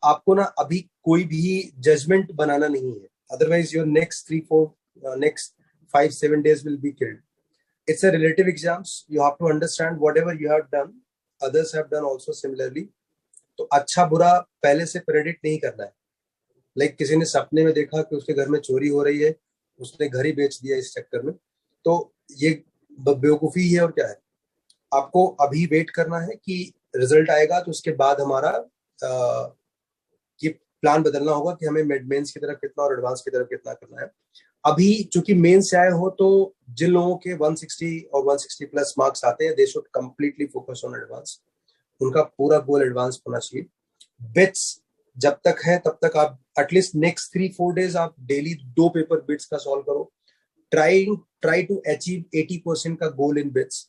आपको ना अभी कोई भी जजमेंट बनाना नहीं है, otherwise your next 3-4 next 5-7 days will be killed. It's a relative exams. You have to understand whatever you have done, others have done also similarly. तो अच्छा बुरा पहले से प्रेडिक्ट नहीं करना है। लाइक किसी ने सपने में देखा कि उसके घर में चोरी हो रही है, उसने घर ही बेच दिया इस चक्कर में, तो ये बेवकूफी है और क्या है। आपको अभी वेट करना है कि रिजल्ट आएगा, तो उसके बाद हमारा ये प्लान बदलना होगा कि हमें मेंस की तरफ कितना और एडवांस की तरफ कितना करना है। अभी चूंकि मेंस से आए हो, तो जिन लोगों के 160 और 160 प्लस मार्क्स आते हैं, दे should completely focus on advance. उनका पूरा गोल एडवांस होना चाहिए। बिट्स जब तक है तब तक आप एटलीस्ट नेक्स्ट 3-4 डेज आप डेली 2 पेपर बिट्स का सॉल्व करो। ट्राई टू अचीव 80% का गोल इन बिट्स,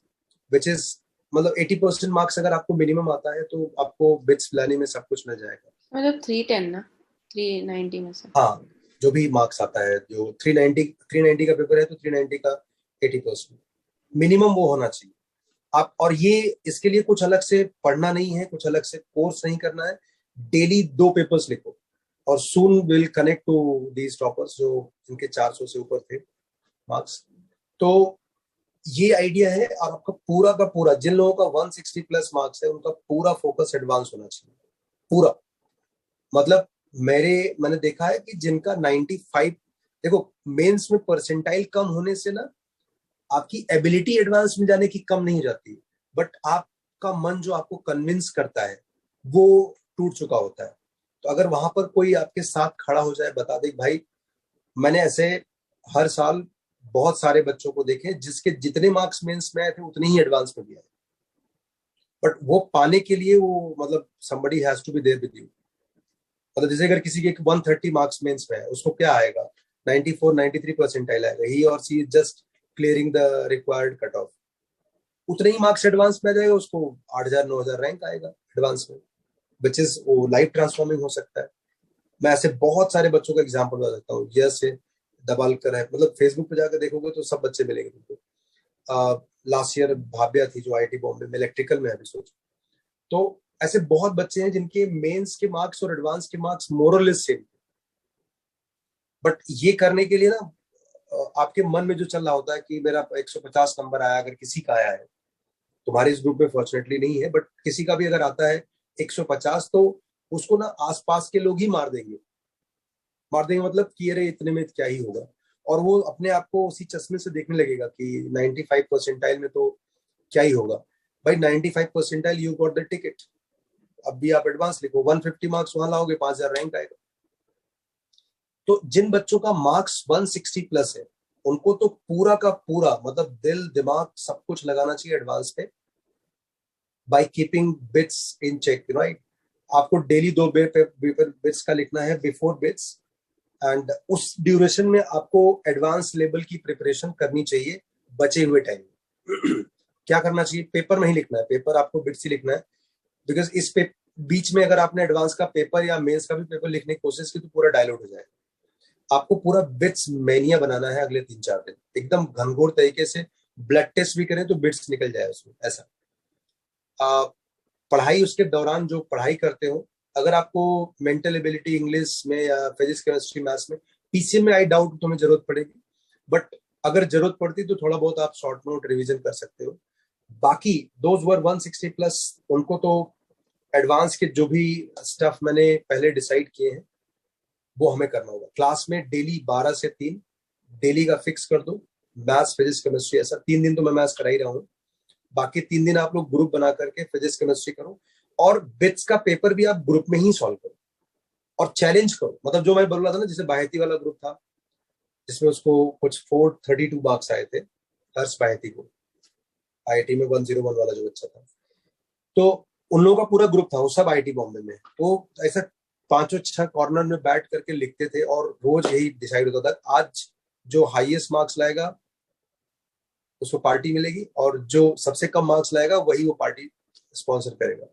विच इज मतलब 80% मार्क्स अगर आपको मिनिमम आता है तो आपको बिट्स लाने में सब कुछ मिल जाएगा। मतलब 310 ना, 390 में से। हाँ, जो भी मार्क्स आता है, जो 390 का पेपर है तो 390 का 80% मिनिमम वो होना चाहिए आप। और ये इसके लिए कुछ अलग से पढ़ना नहीं है, कुछ अलग से कोर्स नहीं करना है। डेली 2 पेपर्स लिखो और soon will connect to these toppers जो इनके 400 से ऊपर थे मार्क्स। तो ये आइडिया है। और आपका पूरा का पूरा, जिन लोगों का 160 प्लस मार्क्स है, उनका पूरा फोकस एडवांस होना चाहिए पूरा। मतलब मैंने देखा है कि जिनका 95, देखो मेंस में परसेंटाइल कम होने से ना आपकी एबिलिटी एडवांस में जाने की कम नहीं हो जाती, बट आपका मन जो आपको कन्विंस करता है वो टूट चुका होता है। तो अगर वहां पर कोई आपके साथ खड़ा हो जाए, बता दे भाई, मैंने ऐसे हर साल बहुत सारे बच्चों को देखे जिसके जितने मार्क्स मेंस में आए थे उतने ही एडवांस में भी आए, बट वो पाने के लिए वो मतलब somebody has to be there with you। मतलब जैसे अगर किसी के 130 मार्क्स मेंस में है, उसको क्या आएगा, 94-93 परसेंटाइल आएगा, ही और c is just clearing the required cut off. उतने ही मार्क्स एडवांस में आ जाएगा, उसको 8,000-9,000 रैंक आएगा एडवांस में, विच इज वो लाइफ ट्रांसफॉर्मिंग हो सकता है। मैं ऐसे बहुत सारे बच्चों का एग्जाम्पल बता सकता हूँ। यस से दबालकर है, मतलब फेसबुक पे जाकर देखोगे तो सब बच्चे मिलेंगे तुमको। लास्ट ईयर भाव्या थी जो आईआईटी बॉम्बे में इलेक्ट्रिकल में अभी सोचो। तो ऐसे बहुत बच्चे हैं जिनके मेंस के मार्क्स और एडवांस के मार्क्स मोरलेस सेम। बट ये करने के लिए ना आपके मन में जो चल रहा होता है कि मेरा 150 नंबर आया, अगर किसी का आया है, तुम्हारे इस ग्रुप में फॉर्चुनेटली नहीं है, बट किसी का भी अगर आता है 150, तो उसको ना आसपास के लोग ही मार देंगे। मतलब कि अरे इतने में क्या ही होगा, और वो अपने आप को उसी चश्मे से देखने लगेगा कि 95 परसेंटाइल में तो क्या ही होगा। भाई 95 percentile, you got the ticket. अब भी आप एडवांस लिखो, 150 मार्क्स वहां लाओगे, 5,000 रैंक आएगा। तो जिन बच्चों का मार्क्स 160 प्लस है, उनको तो पूरा का पूरा मतलब दिल दिमाग सब कुछ लगाना चाहिए एडवांस पे, by keeping bits in check, right. आपको डेली 2 बिट्स का लिखना है बिफोर बिट्स, एंड उस ड्यूरेशन में आपको एडवांस लेवल की प्रिपरेशन करनी चाहिए बचे हुए टाइम में। क्या करना चाहिए, पेपर नहीं लिखना है, पेपर आपको बिट्स ही लिखना है, बिकॉज इस पे बीच में अगर आपने एडवांस का पेपर या मेंस का भी पेपर लिखने की कोशिश की तो पूरा डायलूट हो जाएगा। आपको पूरा बिट्स मैनिया बनाना है अगले 3-4 दिन, एकदम घनघोर तरीके से। ब्लड टेस्ट भी करें तो बिट्स निकल जाए उसमें, ऐसा। पढ़ाई उसके दौरान जो पढ़ाई करते हो, अगर आपको मेंटल एबिलिटी इंग्लिश में या फिजिक्स केमिस्ट्री मैथ्स में, पीसीएम में आई डाउट तुम्हें जरूरत पड़ेगी, बट अगर जरूरत पड़ती तो थोड़ा बहुत आप शॉर्ट नोट रिवीजन कर सकते हो। बाकी दोज वर 160 प्लस, उनको तो एडवांस के जो भी स्टफ मैंने पहले डिसाइड किए हैं वो हमें करना होगा। क्लास में डेली 12 से 3 डेली का फिक्स कर दो, मैथ्स फिजिक्स केमिस्ट्री, ऐसा 3 दिन तो मैं मैथ्स करा ही रहा हूँ, बाकी 3 दिन आप लोग ग्रुप बना करके फिजिक्स केमिस्ट्री करो, और बिट्स का पेपर भी आप ग्रुप में ही सॉल्व करो और चैलेंज करो। मतलब जो मैं बोल रहा था ना, जैसे बायती वाला ग्रुप था जिसमें उसको कुछ 432 मार्क्स आए थे, हर्ष बायती को, आईआईटी में 101 वाला जो बच्चा था, तो उन लोगों का पूरा ग्रुप था, वो सब आईआईटी बॉम्बे में। वो ऐसा 5-6 कॉर्नर में बैठ करके लिखते थे और रोज यही डिसाइड होता था आज जो हाईएस्ट मार्क्स लाएगा उसको पार्टी मिलेगी, और जो सबसे कम मार्क्स लाएगा वही वो पार्टी स्पॉन्सर करेगा।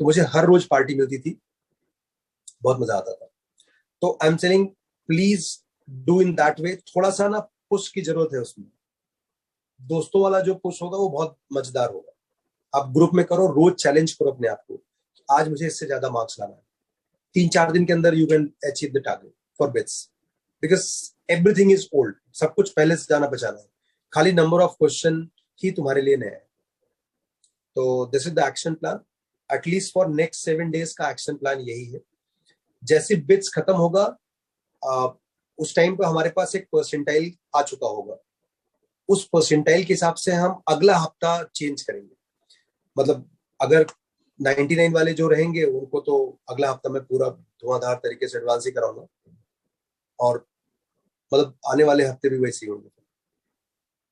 तो मुझे हर रोज पार्टी मिलती थी, बहुत मजा आता था। तो I am saying please do in that वे। थोड़ा सा ना पुश की जरूरत है उसमें, दोस्तों वाला जो पुश होगा वो बहुत मजेदार होगा। आप ग्रुप में करो, रोज चैलेंज करो अपने आप को, आज मुझे इससे ज्यादा मार्क्स लाना है, 3-4 दिन के अंदर you can achieve the target for bits, because everything is old, सब कुछ पहले से जाना पहचाना है, खाली नंबर ऑफ क्वेश्चन ही तुम्हारे लिए नया है। तो this is the action plan, at least for next 7 days का एक्शन प्लान यही है। जैसे बिट्स खत्म होगा उस टाइम पे हमारे पास एक परसेंटाइल आ चुका होगा, उस परसेंटाइल के हिसाब से हम अगला हफ्ता चेंज करेंगे। मतलब अगर 99 वाले जो रहेंगे उनको तो अगला हफ्ता मैं पूरा धुआंधार तरीके से एडवांस ही कराऊंगा, और मतलब आने वाले हफ्ते भी वैसे ही होंगे।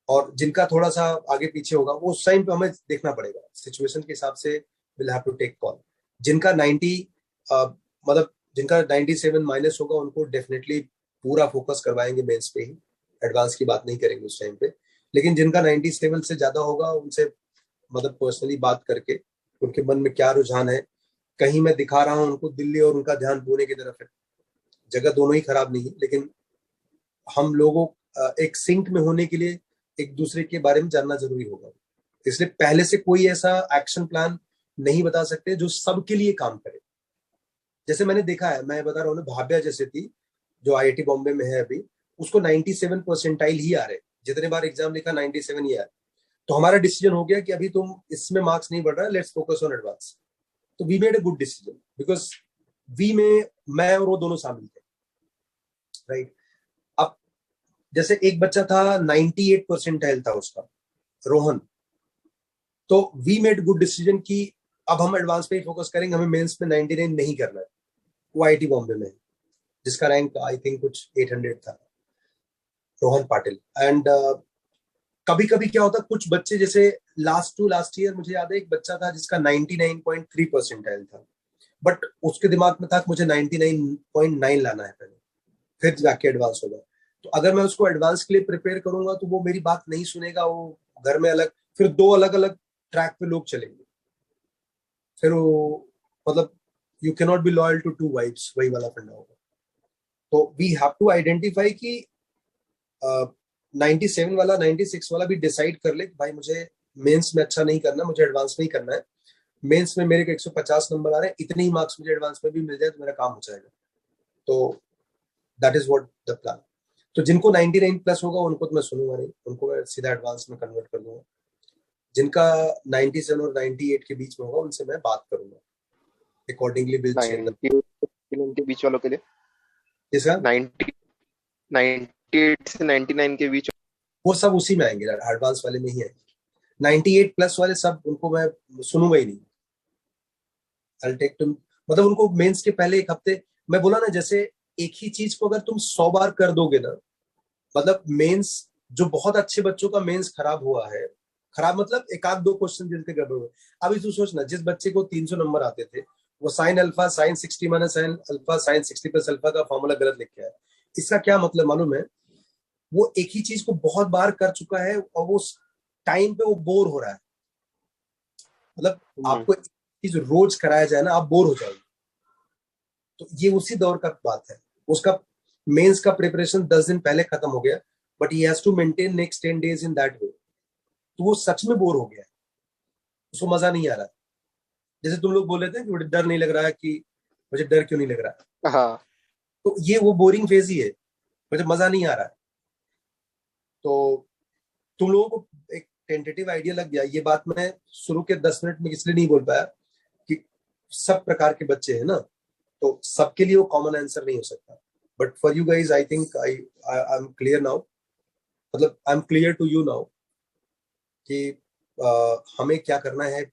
और जिनका थोड़ा सा आगे पीछे होगा वो उस टाइम पे हमें देखना पड़ेगा, सिचुएशन के हिसाब से will have to take call. जिनका 90 मतलब जिनका 97 माइनस होगा उनको डेफिनेटली पूरा फोकस करवाएंगे मेंस पे ही, एडवांस की बात नहीं करेंगे उस टाइम पे। लेकिन जिनका 97 से ज्यादा होगा उनसे मतलब पर्सनली बात करके उनके मन में क्या रुझान है, कहीं मैं दिखा रहा हूँ उनको दिल्ली और उनका ध्यान पुणे की तरफ है, जगह दोनों ही खराब नहीं है, लेकिन हम लोगों एक सिंक में होने के लिए एक दूसरे के बारे में जानना जरूरी होगा। इसलिए पहले से कोई ऐसा एक्शन प्लान नहीं बता सकते जो सबके लिए काम करे। जैसे मैंने देखा है, मैं बता रहा हूँ ना, भाव्या जैसे थी जो आईआईटी बॉम्बे में है अभी, उसको 97 परसेंटाइल ही आ रहे, जितने बार एग्जाम लिखा 97 ही आ रहे। तो हमारा डिसीजन हो गया कि अभी तुम इसमें मार्क्स नहीं बढ़ रहा है, लेट्स फोकस ऑन एडवांस। तो we made a good decision because we में मैं और वो दोनों शामिल थे, राइट। अब जैसे एक बच्चा था 98 परसेंटाइल था उसका, रोहन, तो वी मेड गुड डिसीजन कि अब हम एडवांस पे ही फोकस करेंगे, हमें मेंस में 99 नहीं करना है। वो आईआईटी बॉम्बे में है, जिसका रैंक आई थिंक कुछ 800 था, रोहन पाटिल। एंड कभी कभी क्या होता, कुछ बच्चे जैसे लास्ट ईयर मुझे याद है एक बच्चा था जिसका 99.3 परसेंटाइल था, बट उसके दिमाग में था कि मुझे 99.9 लाना है पहले, फिर जाके एडवांस होगा। तो अगर मैं उसको एडवांस के लिए प्रिपेयर करूंगा तो वो मेरी बात नहीं सुनेगा, वो घर में अलग, फिर दो अलग अलग ट्रैक पे लोग चलेंगे, फिर वो मतलब you can not be loyal to to vibes, वही वाला फंडा होगा। तो वी हैव टू आइडेंटिफाई कि 97 वाला 96 वाला भी डिसाइड कर ले कि भाई मुझे मेंस में अच्छा नहीं करना, मुझे एडवांस में ही करना है। मेंस में मेरे को 150 नंबर आ रहे हैं, इतने ही मार्क्स मुझे एडवांस में भी मिल जाए तो मेरा काम हो जाएगा। तो that is what the plan. तो जिनको 99 प्लस होगा उनको तो मैं सुनूंगा नहीं, उनको मैं सीधा एडवांस में कन्वर्ट कर दूंगा। जिनका 97 और 98 के बीच में होगा उनसे मैं बात करूंगा, अकॉर्डिंगली विल चेंज। 90 के बीच वालों के लिए जिसका 90 98 से 99 के बीच वो सब उसी में आएंगे, एडवांस वाले में ही आएंगे। 98 प्लस वाले सब उनको मैं सुनूंगा ही नहीं। I'll take to, मतलब उनको मेंस के पहले एक हफ्ते, मैं बोला ना, जैसे एक ही चीज को अगर तुम 100 बार कर दोगे ना, मतलब मेंस जो बहुत अच्छे बच्चों का मेंस खराब हुआ है, खराब मतलब एक आध दो क्वेश्चन जिनके गड़बड़ हुए। अभी तू सोचना, जिस बच्चे को 300 नंबर आते थे, वो sine alpha sign 60 minus sine alpha sign 60 plus alpha का फॉर्मूला गलत लिख के आया। इसका क्या मतलब मालूम है? वो एक ही चीज को बहुत बार कर चुका है और वो टाइम पे वो बोर हो रहा है। मतलब आपको एक चीज रोज कराया जाए ना, आप बोर हो जाएंगे। तो ये उसी दौर का बात है। उसका मेंस का प्रिपरेशन 10 दिन पहले खत्म हो गया, but he has to maintain next 10 days in that way. तो वो सच में बोर हो गया है, उसको मजा नहीं आ रहा है। जैसे तुम लोग बोल रहे थे कि मुझे डर नहीं लग रहा है, कि मुझे डर क्यों नहीं लग रहा है, हाँ तो ये वो बोरिंग फेज ही है, मुझे मजा नहीं आ रहा है। तो तुम लोगों को एक टेंटेटिव आइडिया लग गया। ये बात मैं शुरू के 10 मिनट में इसलिए नहीं बोल पाया कि सब प्रकार के बच्चे हैं ना, तो सबके लिए वो कॉमन आंसर नहीं हो सकता। But for you guys I think I am clear now, मतलब I am clear to you now कि हमें क्या करना है।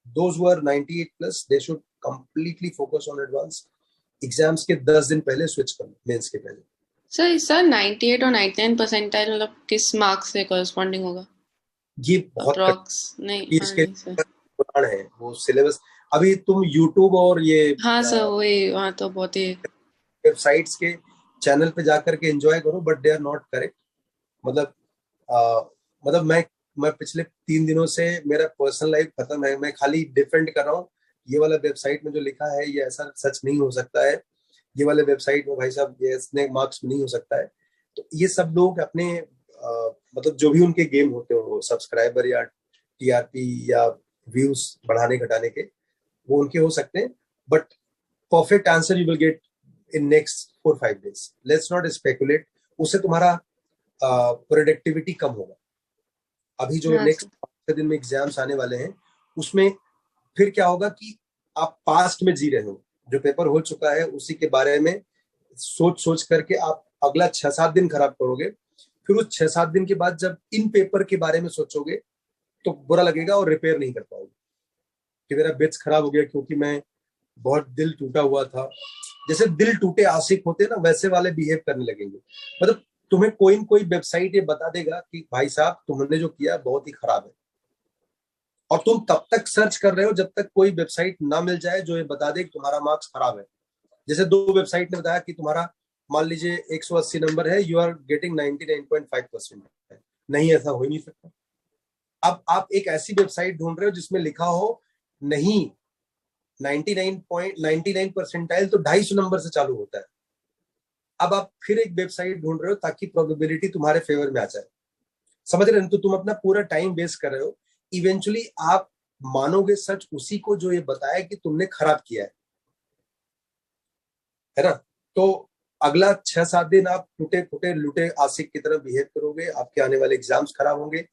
Those who are 98 plus they should completely focus on advance. Exams के 10 दिन पहले स्विच कर, मेंस के पहले। सर 98 और 99 परसेंटाइल मतलब किस मार्क्स से कॉरेस्पॉन्डिंग होगा? ये बहुत अप्रॉक्स नहीं, इसके नहीं सर। पुराण है वो सिलेबस। अभी तुम यूट्यूब और ये हाँ सर, वही वहाँ तो बहुत ही वेबसाइट्स के चैनल पे जाकर के एंजॉय करो, but they are not correct. मतलब मतलब मैं पिछले 3 दिनों से मेरा पर्सनल लाइफ खत्म है, मैं खाली डिफेंड कर रहा हूँ ये वाला वेबसाइट में जो लिखा है ये ऐसा सच नहीं हो सकता है, ये वाले वेबसाइट में भाई साहब ये इतने मार्क्स में नहीं हो सकता है। तो ये सब लोग अपने मतलब जो भी उनके गेम होते हो, सब्सक्राइबर या टीआरपी या व्यूज बढ़ाने घटाने के, वो उनके हो सकते हैं, but perfect answer you will get in next 4-5 days. Let's not speculate. उससे तुम्हारा प्रोडक्टिविटी कम होगा. अभी जो हाँ नेक्स्ट सर. दिन में एग्जाम्स आने वाले हैं उसमें फिर क्या होगा कि आप पास्ट में जी रहे हो, जो पेपर हो चुका है उसी के बारे में सोच सोच करके आप अगला 6-7 दिन खराब करोगे. फिर उस 6-7 दिन के बाद जब इन पेपर के बारे में सोचोगे तो बुरा लगेगा और रिपेयर नहीं कर पाओगे कि मेरा बेच खराब हो गया क्योंकि मैं बहुत दिल टूटा हुआ था. जैसे दिल टूटे आशिक होते हैं ना, वैसे वाले बिहेव करने लगेंगे. मतलब तुम्हें कोई न कोई वेबसाइट ये बता देगा कि भाई साहब तुमने जो किया बहुत ही खराब है, और तुम तब तक सर्च कर रहे हो जब तक कोई वेबसाइट ना मिल जाए जो ये बता दे कि तुम्हारा मार्क्स खराब है. जैसे 2 वेबसाइट ने बताया कि तुम्हारा मान लीजिए 180 नंबर है, यू आर गेटिंग 99.5% है. नहीं, ऐसा हो ही नहीं सकता. अब आप एक ऐसी वेबसाइट ढूंढ रहे हो जिसमें लिखा हो नहीं 99 परसेंटाइल तो 250 नंबर से चालू होता है. अब आप फिर एक वेबसाइट ढूंढ रहे हो ताकि प्रोबेबिलिटी तुम्हारे फेवर में आ जाए. समझ रहे हो? तो तुम अपना पूरा टाइम वेस्ट कर रहे हो. इवेंचुअली आप मानोगे सच उसी को जो ये बताया कि तुमने खराब किया है ना? तो अगला 6-7 दिन आप टूटे फूटे लूटे आशिक की तरह बिहेव करोगे. आपके आने वाले एग्जाम्स खराब होंगे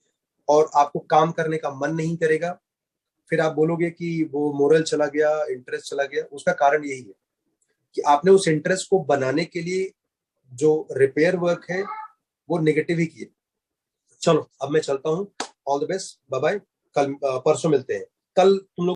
और आपको काम करने का मन नहीं करेगा. फिर आप बोलोगे कि वो मोरल चला गया, इंटरेस्ट चला गया. उसका कारण यही है कि आपने उस इंटरेस्ट को बनाने के लिए जो रिपेयर वर्क है वो नेगेटिव ही किए. चलो अब मैं चलता हूँ. All the best, bye bye. कल परसों मिलते हैं. कल तुम लोग